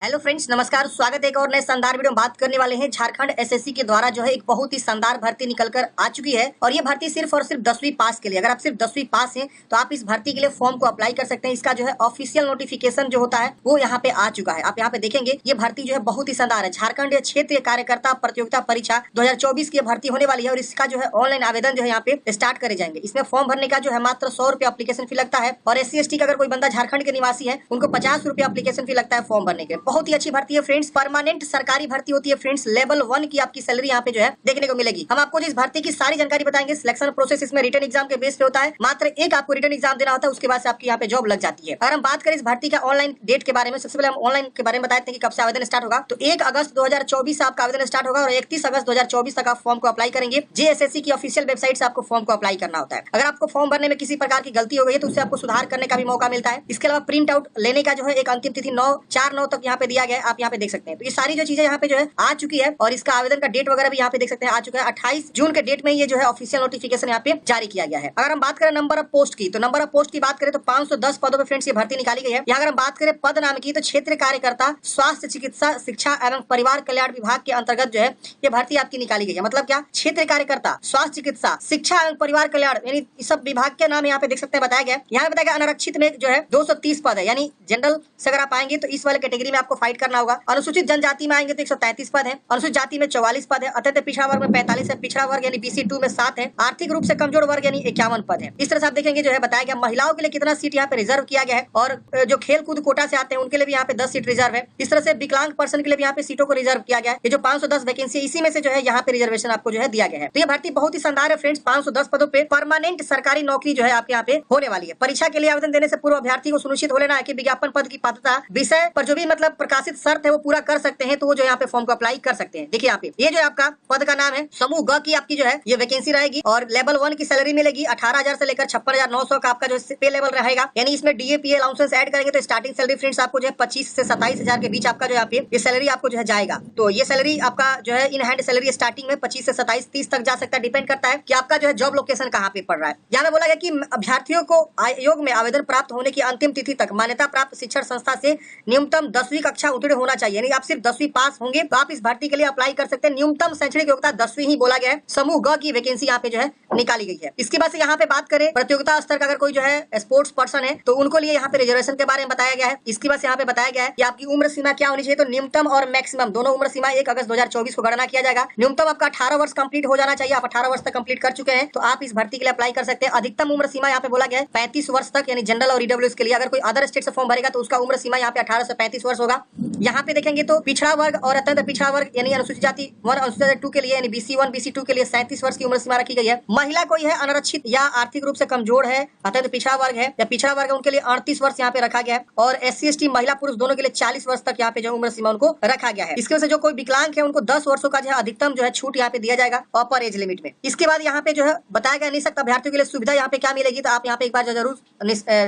Hello friends, नमस्कार। स्वागत है एक और नए शानदार वीडियो में। बात करने वाले हैं झारखंड एसएससी के द्वारा जो है एक बहुत ही शानदार भर्ती निकलकर आ चुकी है और ये भर्ती सिर्फ और सिर्फ 10वीं पास के लिए। अगर आप सिर्फ 10वीं पास हैं तो आप इस भर्ती के लिए फॉर्म को अप्लाई कर सकते हैं। इसका जो है ऑफिशियल नोटिफिकेशन जो होता है वो यहाँ पे आ चुका है। आप यहाँ पे देखेंगे ये भर्ती जो है बहुत ही शानदार है। झारखंड क्षेत्रीय कार्यकर्ता प्रतियोगिता परीक्षा 2024 की भर्ती होने वाली है और इसका जो है ऑनलाइन आवेदन जो है यहाँ पे स्टार्ट करे जाएंगे। इसमें फॉर्म भरने का जो है मात्र 100 रुपये एप्लीकेशन फी लगता है और SC/ST का अगर कोई बंदा झारखंड के निवासी है उनको 50 रुपये एप्लीकेशन फी लगता है फॉर्म भरने के। बहुत ही अच्छी भर्ती है फ्रेंड्स, परमानेंट सरकारी भर्ती होती है फ्रेंड्स। लेवल 1 की आपकी सैलरी यहाँ पे जो है देखने को मिलेगी। हम आपको इस भर्ती की सारी जानकारी बताएंगे। सिलेक्शन प्रोसेस इसमें रिटन एग्जाम के बेस पे होता है। मात्र एक आपको रिटन एग्जाम देना होता है, उसके बाद से आपकी यहाँ पे जॉब लग जाती है। अगर हम बात करें इस भर्ती का ऑनलाइन डेट के बारे में, सबसे पहले हम ऑनलाइन के बारे में बताते हैं कि कब से आवेदन स्टार्ट होगा। तो 1 अगस्त 2024 से आपका आवेदन स्टार्ट होगा और 31 अगस्त 2024 तक आप फॉर्म को अप्लाई करेंगे। JSSC की ऑफिशियल वेबसाइट से आपको फॉर्म को अप्लाई करना होता है। अगर आपको फॉर्म भरने में किसी प्रकार की गलती हो गई है तो उससे आपको सुधार करने का भी मौका मिलता है। इसके अलावा प्रिंट आउट लेने का जो है एक अंतिम तिथि 9/4/9 तक यहाँ पे दिया गया है। आप यहाँ पे देख सकते हैं। तो ये सारी जो चीजें यहाँ पे जो है आ चुकी है और इसका आवेदन का डेट वगैरह भी यहाँ पे देख सकते हैं आ चुका है। 28 जून के डेट में ये जो है ऑफिशियल नोटिफिकेशन यहाँ पे जारी किया गया है। अगर हम बात करें नंबर ऑफ पोस्ट की, तो नंबर ऑफ पोस्ट की बात करें तो 510 पदों पे फ्रेंड्स ये भर्ती निकाली गई है। यहाँ अगर हम बात करें पद नाम की, तो क्षेत्र कार्यकर्ता स्वास्थ्य चिकित्सा शिक्षा एवं परिवार कल्याण विभाग के अंतर्गत जो है ये भर्ती आपकी निकाली गई है। मतलब क्या, क्षेत्र कार्यकर्ता स्वास्थ्य चिकित्सा शिक्षा एवं परिवार कल्याण, यानी इस सब विभाग के नाम यहाँ पे देख सकते हैं बताया गया। यहाँ पे बताया गया अनारक्षित में जो है 230 पद है, यानी जनरल से अगर आप आएंगे तो इस वाले कैटेगरी में आपको फाइट करना होगा। अनुसूचित जनजाति में आएंगे तो 133 पद है, अनुसूचित जाति में 44 पद है, अत्यंत पिछड़ा वर्ग में 45 है, पिछड़ा वर्ग यानी BC2 में 7 है, आर्थिक रूप से कमजोर वर्ग यानी 51 पद है। इस तरह से आप देखेंगे जो है बताया गया महिलाओं के लिए कितना सीट यहाँ पे रिजर्व किया गया है और जो खेल कूद कोटा से आते हैं उनके लिए भी यहाँ पे 10 सीट रिजर्व है। इस तरह से विकलांग पर्सन के लिए भी यहाँ पे सीटों को रिजर्व किया गया है। ये जो 510 वैकेंसी इसी में से जो है यहाँ पे रिजर्वेशन आपको जो है दिया गया है। तो ये भर्ती बहुत ही शानदार है फ्रेंड्स। 510 पदों पे परमानेंट सरकारी नौकरी जो है आपके यहाँ पे होने वाली है। परीक्षा के लिए आवेदन देने से पूर्व अभ्यर्थी को सुनिश्चित हो लेना है कि विज्ञापन पद की पात्रता विषय पर जो भी मतलब प्रकाशित शर्त है वो पूरा कर सकते हैं, तो वो जो यहाँ पे फॉर्म को अप्लाई कर सकते हैं। देखिए यहाँ पे ये जो आपका पद का नाम है समूह ग की आपकी जो है ये वैकेंसी रहेगी और लेवल 1 की सैलरी मिलेगी 18,000 से लेकर 56,900 का आपका जो पे लेवल रहेगा। यानी इसमें DAPA अलाउंसेस ऐड करेंगे तो स्टार्टिंग सैलरी फ्रेंड्स आपको जो है 25 से 27,000 के बीच आपका जो यहाँ पे ये सैलरी आपको जो है जाएगा। तो ये सैलरी आपका जो है इन हैंड सैलरी स्टार्टिंग में 25 से 27-30 तक जा सकता है। डिपेंड करता है कि आपका जो है जॉब लोकेशन कहाँ पे पड़ रहा है। यहाँ पे बोला गया कि अभ्यर्थियों को आयोग में आवेदन प्राप्त होने की अंतिम तिथि तक मान्यता प्राप्त शिक्षण संस्था से न्यूनतम 10वीं कक्षा उत्तीर्ण होना चाहिए। यानी आप सिर्फ 10वीं पास होंगे तो आप इस भर्ती के लिए अप्लाई कर सकते हैं। न्यूनतम शैक्षणिक योग्यता 10वीं ही बोला गया है। समूह ग की वैकेंसी यहाँ पे जो है निकाली गई है। इसके बाद से यहाँ पे बात करें प्रतियोगिता स्तर का अगर कोई जो है स्पोर्ट्स पर्सन है तो उनको लिए यहाँ पे रिजर्वेशन के बारे में बताया गया है। इसके बाद से यहाँ पे बताया गया है कि आपकी उम्र सीमा क्या होनी चाहिए। तो न्यूनतम और मैक्सिमम दोनों उम्र सीमा 1 अगस्त 2024 को गणना किया जाएगा। न्यूनतम आपका 18 वर्ष कंप्लीट हो जाना चाहिए। आप 18 वर्ष तक कंप्लीट कर चुके हैं तो आप इस भर्ती के लिए अप्लाई कर सकते हैं। अधिकतम उम्र सीमा यहाँ पे बोला गया है 35 वर्ष तक, यानी जनरल और EWS के लिए। अगर कोई अदर स्टेट से फॉर्म भरेगा तो उसका उम्र सीमा यहाँ पे 18 से 35 वर्ष होगा। यहाँ पे देखेंगे तो पिछड़ा वर्ग और अत्यंत पिछड़ा वर्ग यानी अनुसूचित जाति 1 अनुसूचित जाति 2 के लिए यानी BC1 BC2 के लिए 37 वर्ष की उम्र सीमा रखी गई है। महिला कोई है अनारक्षित या आर्थिक रूप से कमजोर है, अत्यंत पिछड़ा वर्ग है या पिछड़ा वर्ग है, उनके लिए 38 वर्ष यहाँ पे रखा गया है और SC/ST महिला पुरुष दोनों के लिए 40 वर्ष तक यहाँ पे जो उम्र सीमा उनको रखा गया है। इसके वजह से जो कोई विकलांग है उनको 10 वर्षों का जो है अधिकतम जो है छूट यहाँ पे दिया जाएगा अपर एज लिमिट में। इसके बाद यहाँ पे जो है बताया गया निःशक्त अभ्यर्थियों के लिए सुविधा यहाँ पे क्या मिलेगी। तो आप यहाँ पे एक बार जरूर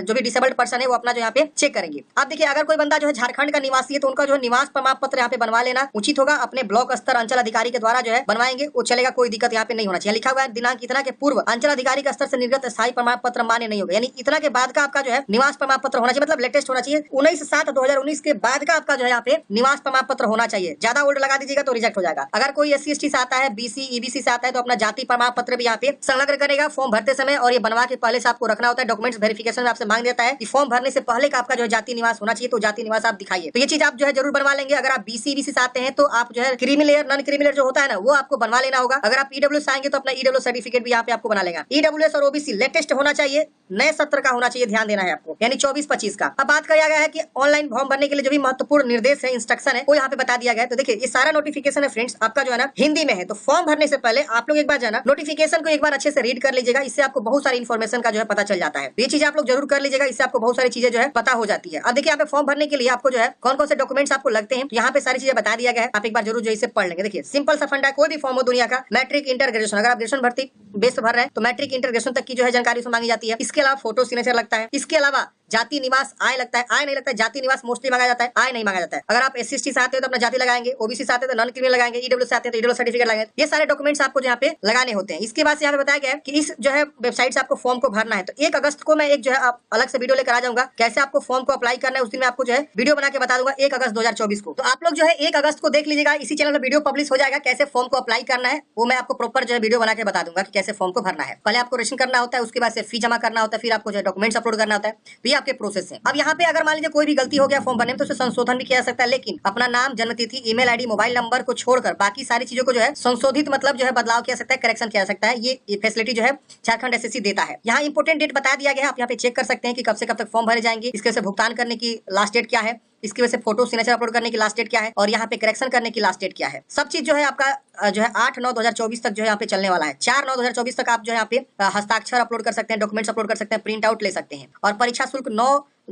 जो भी डिसेबल्ड पर्सन है वो अपना जो यहाँ पे चेक करेंगे। आप देखिए अगर कोई बंदा जो है झारखंड का निवासी है तो उनका जो है निवास प्रमाण पत्र यहाँ पे बनवा लेना उचित होगा। अपने ब्लॉक स्तर अंचल अधिकारी के द्वारा जो है बनवाएंगे वो चलेगा, कोई दिक्कत यहाँ पे नहीं होना चाहिए। लिखा हुआ है दिनांक इतना के पूर्व अंचल अधिकारी के स्तर से निर्गत स्थायी प्रमाण पत्र मान्य नहीं होगा। यानी इतना के बाद का आपका जो है निवास प्रमाण पत्र होना चाहिए, मतलब लेटेस्ट होना चाहिए। 19/7/2019 के बाद का आपका जो है यहाँ पे निवास प्रमाण पत्र होना चाहिए। ज्यादा ओल्ड लगा दीजिएगा तो रिजेक्ट हो जाएगा। अगर कोई SC/ST से आता है, BC EBC से आता है तो अपना जाति प्रमाण पत्र भी यहाँ पे संलग्न करेगा फॉर्म भरते समय और ये बनवा के पहले से आपको रखना होता है। डॉक्यूमेंट्स वेरिफिकेशन में आपसे मांग देता है कि फॉर्म भरने से पहले का आपका जो है जाति निवास होना चाहिए, तो जाति निवास आप दिखाइए। तो ये चीज आप जो है जरूर बनवा लेंगे। अगर आप BC EBC से आते हैं तो आप जो है क्रीमिलेयर नॉन क्रीमिलेयर जो होता है ना वो आपको बनवा लेना होगा। अगर आप EWS आएंगे तो अपना EWS सर्टिफिकेट भी यहाँ पे आपको बना लेगा। EWS और OBC लेटेस्ट होना चाहिए, नए सत्र का होना चाहिए, ध्यान देना है आपको, यानी 24-25 का। अब बात किया गया है कि ऑनलाइन फॉर्म भरने के लिए जो भी महत्वपूर्ण निर्देश है, इंस्ट्रक्शन है, वो यहाँ पे बता दिया गया है। तो देखिए ये सारा नोटिफिकेशन है फ्रेंड्स आपका जो है ना हिंदी में है। तो फॉर्म भरने से पहले आप लोग एक बार जाना नोटिफिकेशन को एक बार अच्छे से रीड कर लीजिएगा। इससे आपको बहुत सारी इन्फॉर्मेशन का जो है पता चल जाता है। तो ये चीज आप लोग जरूर कर लीजिएगा, इससे आपको बहुत सारी चीजें जो है पता हो जाती है। अब देखिए यहाँ पे फॉर्म भरने के लिए आपको जो है कौन कौन से डॉक्यूमेंट्स आपको लगते हैं, यहाँ पे सारी चीजें बता दिया गया है। आप एक बार जरूर जो इसे पढ़ लेंगे। देखिए सिंपल सा फंडा है, कोई भी फॉर्म हो दुनिया का, मैट्रिक इंटर ग्रेजुएशन, अगर आप ग्रेजुएशन भर्ती बेस भर रहे हैं तो मैट्रिक इंटर ग्रेजुएशन तक की जो है जानकारी उसमें मांगी जाती है। इसके अलावा फोटो सिग्नेचर लगता है। इसके अलावा जाति निवास आय लगता है, आय नहीं लगता है। जाति निवास मोस्टली मांगा जाता है, आय नहीं मांगा जाता है। अगर आप SC/ST से आते हो तो अपना जाति लगाएंगे, OBC से आते हैं तो नॉन क्रिमिनल लगाएंगे, EWS से आते हैं तो EWS सर्टिफिकेट लगाएंगे। ये सारे डॉक्यूमेंट्स आपको यहाँ पे लगाने होते हैं। इसके बाद से यहाँ पे बताया गया है कि इस जो है वेबसाइट से आपको फॉर्म को भरना है। तो 1 अगस्त को मैं एक जो है अलग से वीडियो लेकर आ जाऊंगा कैसे आपको फॉर्म को अप्लाई करना है। उस दिन मैं आपको जो है वीडियो बना के बता दूंगा 1 अगस्त 2024 को। तो आप लोग जो है 1 अगस्त को देख लीजिएगा, इसी चैनल पर वीडियो पब्लिश हो जाएगा, कैसे फॉर्म को अप्लाई करना है वो मैं आपको प्रॉपर जो है वीडियो बना के बता दूंगा कि कैसे फॉर्म को भरना है। पहले आपको रजिस्ट्रेशन करना होता है, उसके बाद से फी जमा करना होता है, फिर आपको जो है डॉक्यूमेंट्स अपलोड करना होता है, तो ये आपके प्रोसेस है। अब यहाँ पे अगर मान लीजिए कोई भी गलती हो गया फॉर्म भरने में तो उसे संशोधन भी किया जा सकता है, लेकिन अपना नाम, जन्म तिथि, ईमेल आईडी, मोबाइल नंबर को छोड़कर बाकी सारी चीजों को जो है संशोधित मतलब जो है बदलाव किया सकता है, करेक्शन किया सकता है। ये फैसिलिटी जो है झारखंड एसएससी देता है। यहाँ इंपोर्टेंट डेट बता दिया गया है, आप यहाँ पे चेक कर सकते हैं कि कब से कब तक फॉर्म भरे जाएंगे, इसके से भुगतान करने की लास्ट डेट क्या है, इसकी वजह से फोटो सिग्नेचर अपलोड करने की लास्ट डेट क्या है और यहाँ पे करेक्शन करने की लास्ट डेट क्या है। सब चीज जो है आपका जो है 8/9/2024 तक जो है यहाँ पे चलने वाला है। 4/9/2024 तक आप जो है यहाँ पे हस्ताक्षर अपलोड कर सकते हैं, डॉक्यूमेंट्स अपलोड कर सकते हैं, प्रिंट आउट ले सकते हैं। और परीक्षा शुल्क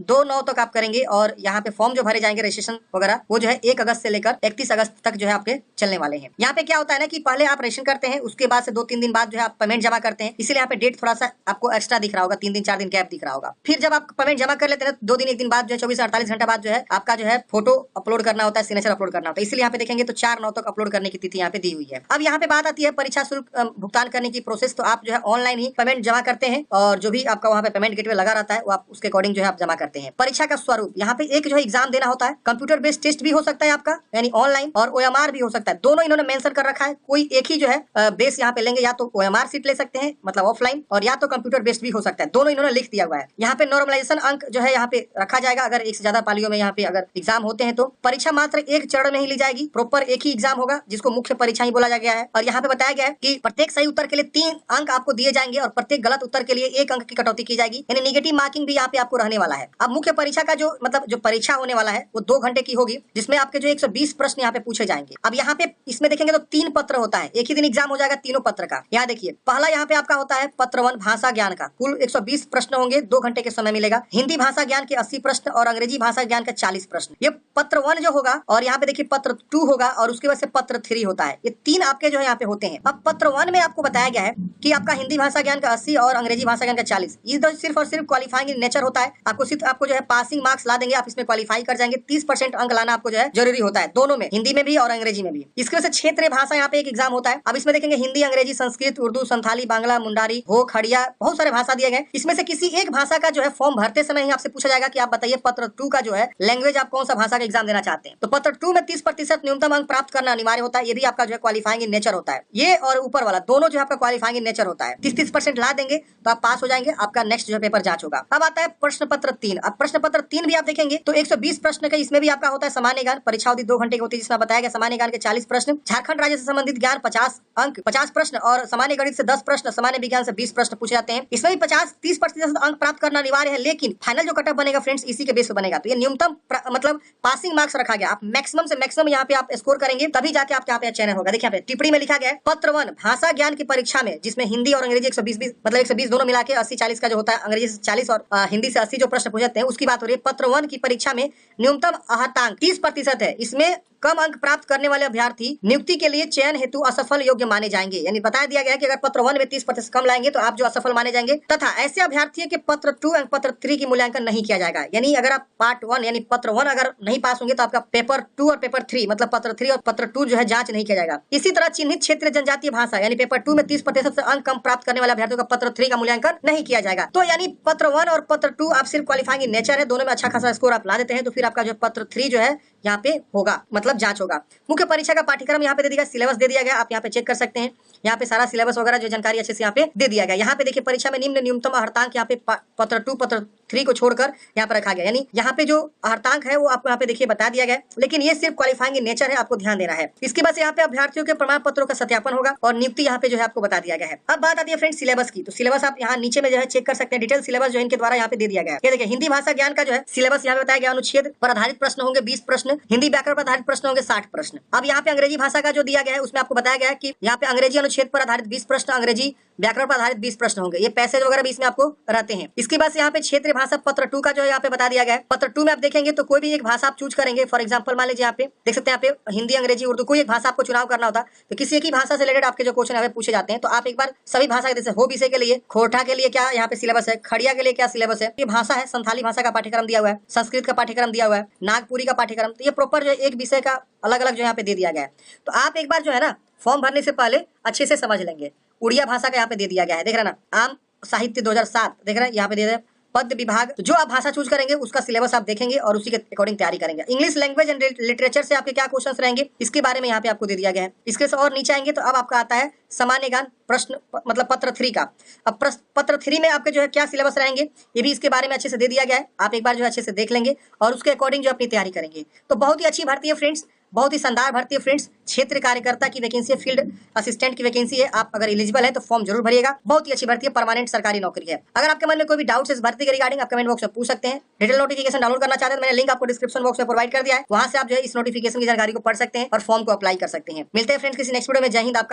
2/9 तक आप करेंगे और यहाँ पे फॉर्म जो भरे जाएंगे रजिस्ट्रेशन वगैरह वो जो है 1 अगस्त से लेकर 31 अगस्त तक जो है आपके चलने वाले हैं। यहाँ पे क्या होता है ना कि पहले आप रजिस्ट्रेशन करते हैं, उसके बाद से 2-3 दिन बाद जो है आप पेमेंट जमा करते हैं, इसलिए यहाँ पे डेट थोड़ा सा आपको एक्स्ट्रा दिख रहा होगा, 3 दिन 4 दिन गैप दिख रहा होगा। फिर जब आप पेमेंट जमा कर लेते हैं 2 दिन 1 दिन बाद जो है 24 से 48 घंटा बाद जो है आपका जो है फोटो अपलोड करना होता है, सिग्नेचर अपलोड करना होता है, इसलिए यहाँ पे देखेंगे तो 4/9 तक अपलोड करने की तिथि यहाँ पे दी हुई है। अब यहाँ पे बात आती है परीक्षा शुल्क भुगतान करने की प्रोसेस, तो आप जो है ऑनलाइन ही पेमेंट जमा करते हैं और जो भी आपका वहाँ पे पेमेंट गेटवे लगा रहता है वो आप उसके अकॉर्डिंग जो है आप जमा करते हैं। परीक्षा का स्वरूप यहाँ पे एक जो है एग्जाम देना होता है, कंप्यूटर बेस्ड टेस्ट भी हो सकता है आपका यानी ऑनलाइन, और ओएमआर भी हो सकता है, दोनों इन्होंने मेंशन कर रखा है। कोई एक ही जो है बेस यहाँ पे लेंगे, या तो ओएमआर सीट ले सकते हैं मतलब ऑफलाइन, और या तो कंप्यूटर बेस्ड भी हो सकता है, दोनों इन्होंने लिख दिया हुआ है। यहाँ पे नॉर्मलाइजेशन अंक जो है यहाँ पे रखा जाएगा, अगर एक से ज्यादा पालियों में यहाँ पे अगर एग्जाम होते हैं तो परीक्षा मात्र एक चरण में ही ली जाएगी, प्रॉपर एक ही एग्जाम होगा जिसको मुख्य परीक्षा ही बोला गया है। और यहाँ पे बताया गया है कि प्रत्येक सही उत्तर के लिए 3 अंक आपको दिए जाएंगे और प्रत्येक गलत उत्तर के लिए 1 अंक की कटौती की जाएगी, यानी निगेटिव मार्किंग भी यहाँ पे आपको रहने वाला है। अब मुख्य परीक्षा का जो मतलब जो परीक्षा होने वाला है वो 2 घंटे की होगी, जिसमें आपके जो 120 प्रश्न यहाँ पे पूछे जाएंगे। अब यहाँ पे इसमें देखेंगे तो 3 पत्र होता है, एक ही दिन एग्जाम हो जाएगा तीनों पत्र का। यहाँ देखिए पहला यहाँ पे आपका होता है पत्र 1 भाषा ज्ञान का, कुल 120 प्रश्न होंगे, 2 घंटे के समय मिलेगा। हिंदी भाषा ज्ञान के 80 प्रश्न और अंग्रेजी भाषा ज्ञान के 40 प्रश्न, ये पत्र 1 जो होगा। और यहाँ पे देखिए पत्र 2 होगा और उसके बाद से पत्र 3 होता है, ये 3 आपके जो है यहाँ पे होते हैं। अब पत्र 1 में आपको बताया गया है कि आपका हिंदी भाषा ज्ञान का 80 और अंग्रेजी भाषा ज्ञान का 40, ये तो सिर्फ और सिर्फ क्वालिफाइंग इन नेचर होता है। आपको जो है पासिंग मार्क्स ला देंगे, आप इसमें क्वालिफाई कर जाएंगे। 30% अंक लाना आपको जो है जरूरी होता है, दोनों में, हिंदी में भी और अंग्रेजी में भी। इसके वजह से क्षेत्रीय भाषा यहाँ पे एक एग्जाम होता है। अब इसमें देखेंगे हिंदी, अंग्रेजी, संस्कृत, उर्दू, संथाली, बांग्ला, मुंडारी, हो, खड़िया, बहुत सारे भाषा दिए गए। इसमें से किसी एक भाषा का जो है फॉर्म भरते समय ही आपसे पूछा जाएगा कि आप बताइए पत्र 2 का जो है लैंग्वेज आप कौन सा भाषा का एग्जाम देना चाहते हैं। तो पत्र 2 में 30% न्यूनतम अंक प्राप्त करना अनिवार्य होता है, ये भी आपका जो है क्वालिफाइंग इन नेचर होता है। ये और ऊपर वाला दोनों जो है आपका क्वालिफाइंग इन नेचर होता है। 30% ला देंगे तो आप पास हो जाएंगे, आपका नेक्स्ट जो है पेपर जांच होगा। अब आता है प्रश्न पत्र 3। अब प्रश्न पत्र 3 भी आप देखेंगे तो 120 प्रश्न का इसमें भी आपका होता है सामान्य ज्ञान, परीक्षा अवधि 2 घंटे की होती है, जिसमें बताया गया सामान्य ज्ञान के 40 प्रश्न, झारखंड राज्य से संबंधित ज्ञान 50 अंक 50 प्रश्न और सामान्य गणित से 10 प्रश्न, सामान्य विज्ञान से 20 प्रश्न पूछे जाते हैं। इसमें भी 30% अंक प्राप्त करना अनिवार्य है, लेकिन फाइनल जो कटअप बनेगा फ्रेंड्स इसी के बेस पर बनेगा। तो ये न्यूनतम मतलब पासिंग मार्क्स रखा गया, आप मैक्सिमम से मैक्सिमम यहाँ पे आप स्कोर करेंगे तभी जाके आपके यहाँ पे चयन होगा। देखिए यहाँ पे टिप्पणी में लिखा गया है पत्र 1 भाषा ज्ञान की परीक्षा में, जिसमें हिंदी और अंग्रेजी 120 मतलब 120 दोनों मिला के 80-40 का जो होता है, अंग्रेजी से 40 और हिंदी से 80 जो प्रश्न पूछते हैं उसकी बात हो रही है। पत्र 1 की परीक्षा में न्यूनतम आहतांक 30% है, इसमें कम अंक प्राप्त करने वाले अभ्यर्थी नियुक्ति के लिए चयन हेतु असफल योग्य माने जाएंगे। यानी बता दिया गया है कि अगर पत्र 1 में 30% कम लाएंगे तो आप जो असफल माने जाएंगे, तथा ऐसे अभ्यर्थी के पत्र 2 एवं पत्र 3 की मूल्यांकन नहीं किया जाएगा। यानी अगर आप पार्ट 1 यानी पत्र 1 अगर नहीं पास होंगे तो आपका पेपर 2 और पेपर 3 मतलब पत्र 3 और पत्र 2 जो है जांच नहीं किया जाएगा। इसी तरह चिन्हित क्षेत्रीय जनजातीय भाषा यानी पेपर 2 में 30% से अंक कम प्राप्त करने वाले अभ्यर्थियों का पत्र 3 का मूल्यांकन नहीं किया जाएगा। तो यानी पत्र 1 और पत्र 2 आप सिर्फ क्वालिफाइंग इन नेचर है, दोनों में अच्छा खासा स्कोर आप ला देते हैं तो फिर आपका जो पत्र 3 जो है यहाँ पे होगा मतलब जांच होगा। मुख्य परीक्षा का पाठ्यक्रम यहाँ पे दे दिया, सिलेबस दे दिया गया, आप यहाँ पे चेक कर सकते हैं। यहाँ पे सारा सिलेबस वगैरह जो जानकारी अच्छे से यहाँ पे दे दिया गया। यहाँ पे देखिए परीक्षा में निम्न न्यूनतम अहर्तांक यहाँ पे पत्र 2 पत्र 3 को छोड़कर यहाँ पर रखा गया, यानी यहाँ पे जो अहर्तांक है वो आपको यहाँ पे देखिए बता दिया गया, लेकिन ये सिर्फ क्वालिफाइंग इन नेचर है, आपको ध्यान देना है। इसके बाद यहाँ पे अभ्यर्थियों के प्रमाण पत्रों का सत्यापन होगा और नियुक्ति यहाँ पे जो है आपको बता दिया गया है। अब बात आती है फ्रेंड सिलेबस की, तो सिलेबस आप यहाँ नीचे में जो है चेक कर सकते हैं, डिटेल सिलेबस जो इनके द्वारा यहाँ पे दे दिया गया है। ये देखिए हिंदी भाषा ज्ञान का जो है सिलेबस यहाँ पे बताया गया, अनुच्छेद पर आधारित प्रश्न होंगे 20 प्रश्न, हिंदी व्याकरण पर आधारित प्रश्न होंगे 60 प्रश्न। अब यहाँ पे अंग्रेजी भाषा का जो दिया गया है उसमें आपको बताया गया है कि यहाँ पे अंग्रेजी अनुच्छेद पर आधारित 20 प्रश्न, अंग्रेजी व्याकरण पर आधारित 20 प्रश्न होंगे, ये पैसेज वगैरह भी इसमें आपको रहते हैं। इसके बाद यहाँ पे क्षेत्रीय भाषा पत्र 2 का जो है यहाँ पे बता दिया गया है। पत्र 2 में आप देखेंगे तो कोई भी एक भाषा आप चूज करेंगे, फॉर एग्जांपल मान लीजिए यहाँ पे देख सकते हैं यहाँ पे हिंदी, अंग्रेजी, उर्दू, कोई एक भाषा आपको चुनाव करना होता तो किसी एक ही भाषा से रिलेटेड आपके जो क्वेश्चन यहाँ पे पूछे जाते हैं तो आप एक बार सभी भाषा जैसे हो विषय के लिए खोरठा के लिए क्या यहाँ पे सिलेबस है, खड़िया के लिए क्या सिलेबस है, ये भाषा है, संथाली भाषा का पाठ्यक्रम दिया हुआ है, संस्कृत का पाठ्यक्रम दिया हुआ है, नागपुरी का पाठ्यक्रम, तो ये प्रॉपर जो एक विषय का अलग अलग जो यहाँ पे दे दिया गया है। तो आप एक बार जो है ना फॉर्म भरने से पहले अच्छे से समझ लेंगे। उड़िया भाषा का यहाँ पे दे दिया गया है, देख रहे ना, आम साहित्य 2007 देख रहे हैं यहाँ पे दे दिया, पद विभाग, जो आप भाषा चूज करेंगे उसका सिलेबस आप देखेंगे और उसी के अकॉर्डिंग तैयारी करेंगे। इंग्लिश लैंग्वेज एंड लिटरेचर से आपके क्या क्वेश्चंस रहेंगे इसके बारे में यहाँ पे आपको दे दिया गया है। इसके और नीचे आएंगे तो अब आपका आता है सामान्य ज्ञान प्रश्न मतलब पत्र 3 का। अब पत्र 3 में आपके जो है क्या सिलेबस रहेंगे ये भी इसके बारे में अच्छे से दे दिया गया है। आप एक बार जो है अच्छे से देख लेंगे और उसके अकॉर्डिंग जो अपनी तैयारी करेंगे। तो बहुत ही अच्छी भर्ती है फ्रेंड्स, बहुत ही शानदार भर्ती है फ्रेंड्स। क्षेत्र कार्यकर्ता की वैकेंसी है, फील्ड असिस्टेंट की वैकेंसी है। आप अगर एलिजिबल है तो फॉर्म जरूर भरिएगा। बहुत ही अच्छी भर्ती है, परमानेंट सरकारी नौकरी है। अगर आपके मन में कोई भी डाउट है इस भर्ती के रिगार्डिंग आप कमेंट बॉक्स में पूछ सकते हैं। डिटेल नोटिफिकेशन डाउनलोड करना चाहते हैं तो मैंने लिंक आपको डिस्क्रिप्शन बॉक्स में प्रोवाइड कर दिया है, वहां से आप जो है इस नोटिफिकेशन की जानकारी को पढ़ सकते हैं और फॉर्म को अप्लाई कर सकते हैं। मिलते हैं फ्रेंड्स किसी नेक्स्ट वीडियो में। जय हिंद। आपका